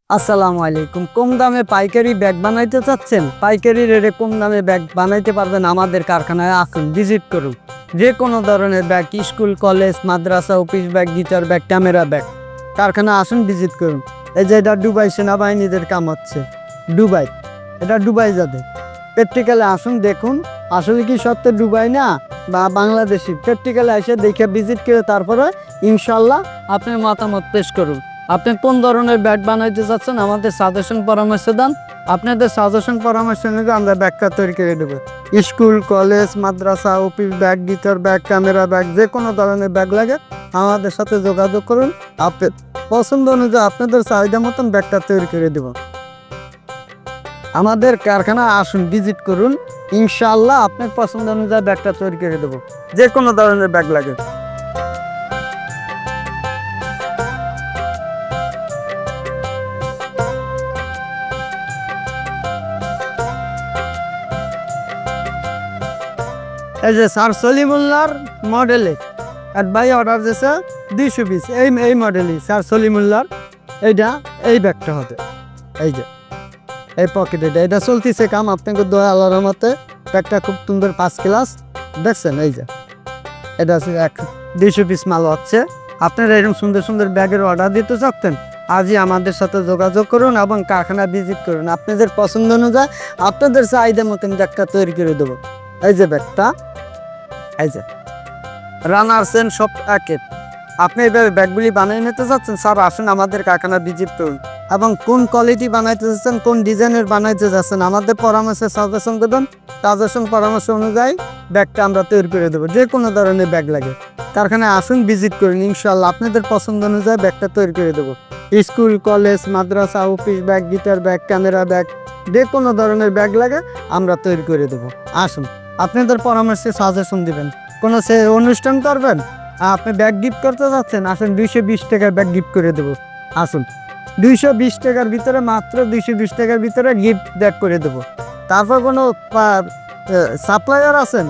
আসসালামু আলাইকুম। কম দামে পাইকারি ব্যাগ বানাইতে চাচ্ছেন? পাইকারি রেটে কম দামে ব্যাগ বানাইতে পারবেন আমাদের কারখানায় আসুন, ভিজিট করুন। যে কোনো ধরনের ব্যাগ, স্কুল, কলেজ, মাদ্রাসা, office bag, guitar bag, camera bag. কারখানায় আসুন, ভিজিট করুন। এই যে এটা দুবাই সেনাবাহিনীদের কাম হচ্ছে। দুবাই, এটা দুবাই যাবে। প্র্যাকটিক্যালে আসুন, দেখুন আসলে কি সত্যি দুবাই না বা বাংলাদেশি। প্র্যাকটিক্যালে এসে দেখে ভিজিট করে তারপরে ইনশাল্লাহ আপনার মতামত পেশ করুন। আপনি কোন ধরনের ব্যাগ বানাইতে চাচ্ছেন আমাদের সাজেশন পরামর্শ দেন। আপনাদের সাজেশন পরামর্শ নিয়ে আমরা ব্যাগটা তৈরি করে দেবো। স্কুল, কলেজ, মাদ্রাসা, office bag, guitar bag, camera bag, যে কোনো ধরনের ব্যাগ লাগে আমাদের সাথে যোগাযোগ করুন। আপনার পছন্দ অনুযায়ী আপনাদের চাহিদা মতন ব্যাগটা তৈরি করে দেব। আমাদের কারখানা আসুন, ভিজিট করুন। ইনশাআল্লাহ আপনার পছন্দ অনুযায়ী ব্যাগটা তৈরি করে দেবো, যে কোনো ধরনের ব্যাগ লাগে। এই যে স্যার সলিমুল্লাহর মডেলে এক ভাই অর্ডার দিয়েছে 200 পিস, এই মডেলই স্যার সলিমুল্লাহর। এইটা এই ব্যাগটা হবে, এই যে এই পকেটে এটা চলতেছে কাম। আপনাকে দোয়া আল্লাহর রহমতে ব্যাগটা খুব সুন্দর, 5 ক্লাস দেখছেন। এই যে এটা আছে 200 পিস মাল হচ্ছে। আপনারা এরকম সুন্দর সুন্দর ব্যাগের অর্ডার দিতে চাচ্ছেন, আজই আমাদের সাথে যোগাযোগ করুন এবং কারখানা ভিজিট করুন। আপনাদের পছন্দ অনুযায়ী আপনাদের চাহিদা মতন ব্যাগটা তৈরি করে দেবো। এই যে ব্যাগটা, এই যে রানার সেন সব একের। আপনি এইভাবে ব্যাগগুলি বানিয়ে নিতে চাচ্ছেন, স্যার আসুন আমাদের কারখানা ভিজিট করুন। এবং কোন কোয়ালিটি বানাইতে চাচ্ছেন, কোন ডিজাইনের বানাইতে চাচ্ছেন আমাদের পরামর্শে সাজেশন দেবেন। সাজেশন পরামর্শ অনুযায়ী ব্যাগটা আমরা তৈরি করে দেবো, যে কোনো ধরনের ব্যাগ লাগে। কারখানায় আসুন, ভিজিট করুন। ইনশাল্লাহ আপনাদের পছন্দ অনুযায়ী ব্যাগটা তৈরি করে দেবো। স্কুল, কলেজ, মাদ্রাসা, office bag, guitar bag, camera bag, যে কোনো ধরনের ব্যাগ লাগে আমরা তৈরি করে দেবো। আসুন, আপনাদের পরামর্শে সাজেশন দিবেন। কোনো সে অনুষ্ঠান করবেন, আপনি ব্যাগ গিফট করতে চাচ্ছেন, আসুন 220 টাকার ব্যাগ গিফট করে দেবো। আসুন 220 টাকার ভিতরে, মাত্র 220 টাকার ভিতরে গিফট ব্যাগ করে দেবো। তারপর কোনো সাপ্লায়ার আছেন,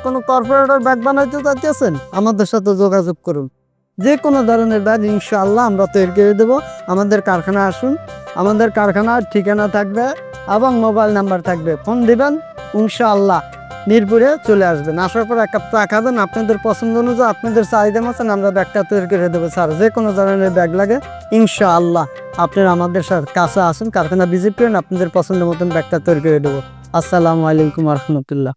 কোনো কর্পোরেটর ব্যাগ বানাইতে চাচ্ছেন, আমাদের সাথে যোগাযোগ করুন। যে কোনো ধরনের ব্যাগ ইনশাআল্লাহ আমরা তৈরি করে দেবো। আমাদের কারখানা আসুন, আমাদের কারখানার ঠিকানা থাকবে এবং মোবাইল নাম্বার থাকবে, ফোন দিবেন। ইনশাআল্লাহ মিরপুরে চলে আসবেন। আসার পর এক কাপ চা খাবেন। আপনাদের পছন্দ অনুযায়ী আপনাদের চাহিদা মতন আমরা ব্যাগটা তৈরি করে দেবো। স্যার যে কোনো ধরনের ব্যাগ লাগে ইনশাআল্লাহ আপনারা আমাদের কাছে আসুন, কারখানা ভিজিট করেন, আপনাদের পছন্দ মতন ব্যাগটা তৈরি করে দেবো। আসসালামু আলাইকুম রহমতুল্লাহ।